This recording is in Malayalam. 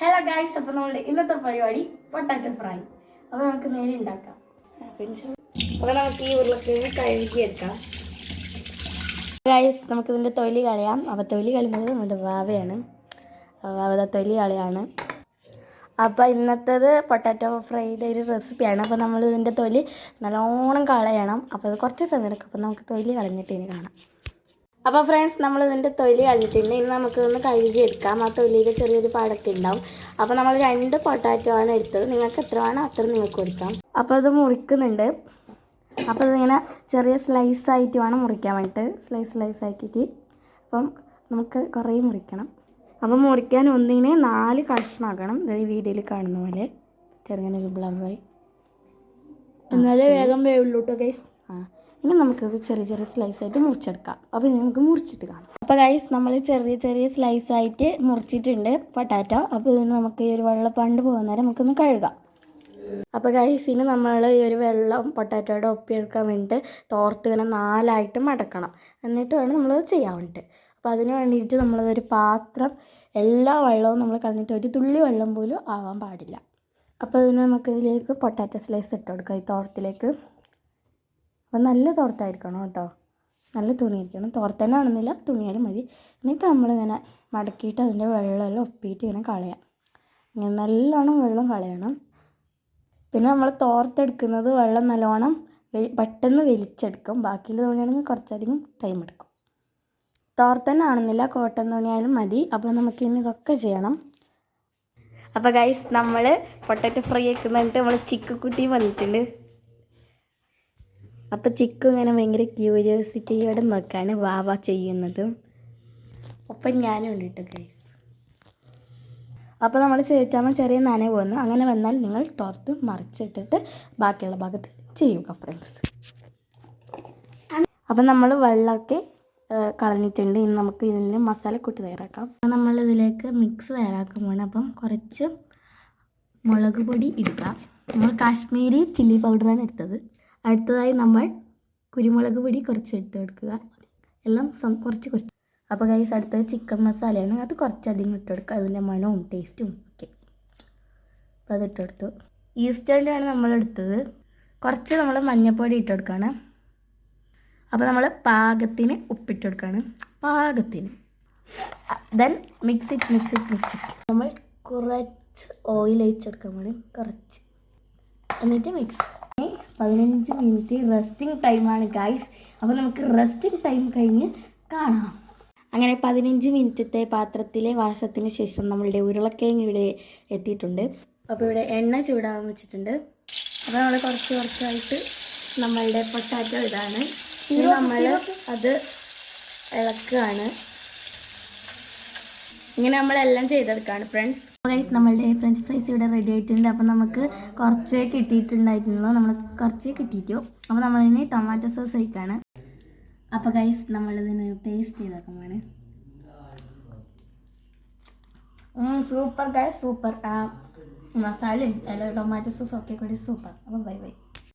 ഹലോ ഗൈസ്, അപ്പോൾ നമ്മൾ ഇന്നത്തെ പരിപാടി പൊട്ടാറ്റോ ഫ്രൈ. അപ്പോൾ നമുക്ക് നേരെ ഉണ്ടാക്കാം. അപ്പോൾ നമുക്ക് ഈ ഉരുളക്കിഴങ്ങ് കഴുകിയെടുക്കാം. ഗൈസ്, നമുക്കിതിൻ്റെ തൊലി കളയാം. അപ്പോൾ തൊലി കളയുന്നത് നമ്മുടെ വാവയാണ്. വാവ തൊലി കളയാണ്. അപ്പോൾ ഇന്നത്തേത് പൊട്ടാറ്റോ ഫ്രൈയുടെ ഒരു റെസിപ്പിയാണ്. അപ്പോൾ നമ്മൾ ഇതിൻ്റെ തൊലി നല്ലോണം കളയണം. അപ്പോൾ അത് കുറച്ച് സമയം എടുക്കും. അപ്പോൾ നമുക്ക് തൊലി കളഞ്ഞിട്ട് ഇനി കാണാം. അപ്പോൾ ഫ്രണ്ട്സ്, നമ്മൾ ഇതിൻ്റെ തൊലി കളഞ്ഞിട്ടുണ്ട്. ഇനി നമുക്കിതൊന്ന് കഴുകിയെടുക്കാം. ആ തൊലിയിൽ ചെറിയൊരു പാടൊക്കെ ഉണ്ടാവും. അപ്പോൾ നമ്മൾ 2 പൊട്ടാറ്റോ ആണ് എടുത്തത്. നിങ്ങൾക്ക് എത്ര വേണം അത്ര നിങ്ങൾക്ക് കൊടുക്കാം. അപ്പോൾ അത് മുറിക്കുന്നുണ്ട്. അപ്പോൾ ഇതിങ്ങനെ ചെറിയ സ്ലൈസായിട്ട് വേണം മുറിക്കാൻ വേണ്ടിയിട്ട്. സ്ലൈസ് ആക്കിയിട്ട് അപ്പം നമുക്ക് കുറേ മുറിക്കണം. അപ്പം മുറിക്കാൻ ഒന്നിനെ 4 കഷ്ണമാക്കണം. ഈ വീഡിയോയിൽ കാണുന്ന പോലെ ചെറുങ്ങനെ ബ്ലറായി, എന്നാലേ വേഗം വേവുള്ളൂ കേട്ടോ ഗൈസ്. ഇനി നമുക്കത് ചെറിയ സ്ലൈസായിട്ട് മുറിച്ചെടുക്കാം. അപ്പോൾ നമുക്ക് മുറിച്ചിട്ട് കാണാം. അപ്പോൾ ഗൈസ്, നമ്മൾ ചെറിയ സ്ലൈസായിട്ട് മുറിച്ചിട്ടുണ്ട് പൊട്ടാറ്റോ. അപ്പോൾ ഇതിന് നമുക്ക് ഈ ഒരു വെള്ളപ്പണ്ട് പോകുന്നേരം നമുക്കൊന്ന് കഴുകാം. അപ്പോൾ ഗൈസ്, ഇനി നമ്മൾ ഈ ഒരു വെള്ളം പൊട്ടാറ്റോയുടെ ഒപ്പിയെടുക്കാൻ വേണ്ടിയിട്ട് തോർത്ത് ഇങ്ങനെ 4ആയിട്ട് മടക്കണം. എന്നിട്ട് വേണം നമ്മളത് ചെയ്യാൻ വേണ്ടിയിട്ട്. അപ്പോൾ അതിന് വേണ്ടിയിട്ട് നമ്മളതൊരു പാത്രം, എല്ലാ വെള്ളവും നമ്മൾ കളഞ്ഞിട്ട് ഒരു തുള്ളി വെള്ളം പോലും ആവാൻ പാടില്ല. അപ്പോൾ അതിന് നമുക്കിതിലേക്ക് പൊട്ടാറ്റോ സ്ലൈസ് ഇട്ട് കൊടുക്കാം, ഈ തോർത്തിലേക്ക്. അപ്പോൾ നല്ല തോർത്തായിരിക്കണം കേട്ടോ, നല്ല തുണിയായിരിക്കണം. തോർത്തന്നെ ആണെന്നില്ല, തുണിയാലും മതി. എന്നിട്ട് നമ്മളിങ്ങനെ മടക്കിയിട്ട് അതിൻ്റെ വെള്ളമെല്ലാം ഒപ്പിയിട്ട് ഇങ്ങനെ കളയാം. ഇങ്ങനെ നല്ലോണം വെള്ളം കളയണം. പിന്നെ നമ്മൾ തോർത്തെടുക്കുന്നത് വെള്ളം നല്ലോണം പെട്ടെന്ന് വലിച്ചെടുക്കും. ബാക്കിയുള്ള തുണിയാണെങ്കിൽ കുറച്ചധികം ടൈം എടുക്കും. തോർത്തന്നെ ആണെന്നില്ല, കോട്ടൺ തുണിയായാലും മതി. അപ്പോൾ നമുക്കിനി ഇതൊക്കെ ചെയ്യണം. അപ്പോൾ ഗൈസ്, നമ്മൾ പൊട്ടാറ്റോ ഫ്രൈ ആക്കുന്നിട്ട് നമ്മൾ ചിക്കുക്കുട്ടി വന്നിട്ടുണ്ട്. അപ്പോൾ ചിക്കു ഇങ്ങനെ ഭയങ്കര ക്യൂരിയോസിറ്റിയോടെ നോക്കാണ് വാവ ചെയ്യുന്നതും. ഒപ്പം ഞാനും ഉണ്ട് കേട്ടോ ഗൈസ്. അപ്പോൾ നമ്മൾ ചേച്ചാൽ ചെറിയ നനവ് വന്നു. അങ്ങനെ വന്നാൽ നിങ്ങൾ തോർത്ത് മറിച്ചിട്ടിട്ട് ബാക്കിയുള്ള ഭാഗത്ത് ചെയ്യുക ഫ്രണ്ട്സ്. അപ്പം നമ്മൾ വെള്ളമൊക്കെ കളഞ്ഞിട്ടുണ്ട്. ഇനി നമുക്ക് ഇതിന് മസാലക്കൂട്ട് തയ്യാറാക്കാം. നമ്മളിതിലേക്ക് മിക്സ് തയ്യാറാക്കാൻ പോകണം. അപ്പം കുറച്ച് മുളക് പൊടി ഇടുക. നമ്മൾ കാശ്മീരി ചില്ലി പൗഡറാണ് എടുത്തത്. അടുത്തതായി നമ്മൾ കുരുമുളക് പൊടി കുറച്ച് ഇട്ട് കൊടുക്കുക. എല്ലാം കുറച്ച്. അപ്പോൾ ഗൈസ്, അടുത്തത് ചിക്കൻ മസാലയാണ്. അത് കുറച്ചധികം ഇട്ട് കൊടുക്കുക, അതിൻ്റെ മണവും ടേസ്റ്റും ഒക്കെ. അപ്പോൾ അതിട്ട് കൊടുത്തു. ഈസ്റ്റേണിലാണ് നമ്മളെടുത്തത്. കുറച്ച് നമ്മൾ മഞ്ഞൾപ്പൊടി ഇട്ട് കൊടുക്കുകയാണ്. അപ്പോൾ നമ്മൾ പാകത്തിന് ഉപ്പിട്ട് കൊടുക്കുകയാണ്, പാകത്തിന്. Then mix it. നമ്മൾ കുറച്ച് ഓയിൽ ഒഴിച്ചെടുക്കാൻ വേണ്ടി കുറച്ച്, എന്നിട്ട് മിക്സ്. 15 മിനിറ്റ് റെസ്റ്റിംഗ് ടൈമാണ് ഗൈസ്. അപ്പോൾ നമുക്ക് റെസ്റ്റിംഗ് ടൈം കഴിഞ്ഞ് കാണാം. അങ്ങനെ 15 മിനിറ്റത്തെ പാത്രത്തിലെ വാസത്തിന് ശേഷം നമ്മളുടെ ഉരുളക്കിഴങ്ങ് ഇവിടെ എത്തിയിട്ടുണ്ട്. അപ്പോൾ ഇവിടെ എണ്ണ ചൂടാകാൻ വെച്ചിട്ടുണ്ട്. അപ്പോൾ നമ്മൾ കുറച്ചായിട്ട് നമ്മളുടെ പൊട്ടാറ്റോ ഇതാണ്. നമ്മൾ അത് ഇളക്കുകയാണ്. ഇങ്ങനെ നമ്മളെല്ലാം ചെയ്തെടുക്കുകയാണ് ഫ്രണ്ട്സ്. ഗൈസ്, നമ്മളുടെ ഫ്രഞ്ച് ഫ്രൈസ് ഇവിടെ റെഡി ആയിട്ടുണ്ട്. അപ്പോൾ നമുക്ക് കുറച്ചേ കിട്ടിയിട്ടുണ്ടായിരുന്നുള്ളൂ, നമ്മൾ കുറച്ചേ കിട്ടിയിട്ടു. അപ്പോൾ നമ്മളിനി ടൊമാറ്റോ സോസ് ഒഴിക്കുകയാണ്. അപ്പോൾ ഗൈസ്, നമ്മളിതിന് ടേസ്റ്റ് ചെയ്തേക്കുമാണ്. Super guys, super. മസാലയും ടൊമാറ്റോ സോസും ഒക്കെ കൂടി സൂപ്പർ. അപ്പോൾ ബൈ.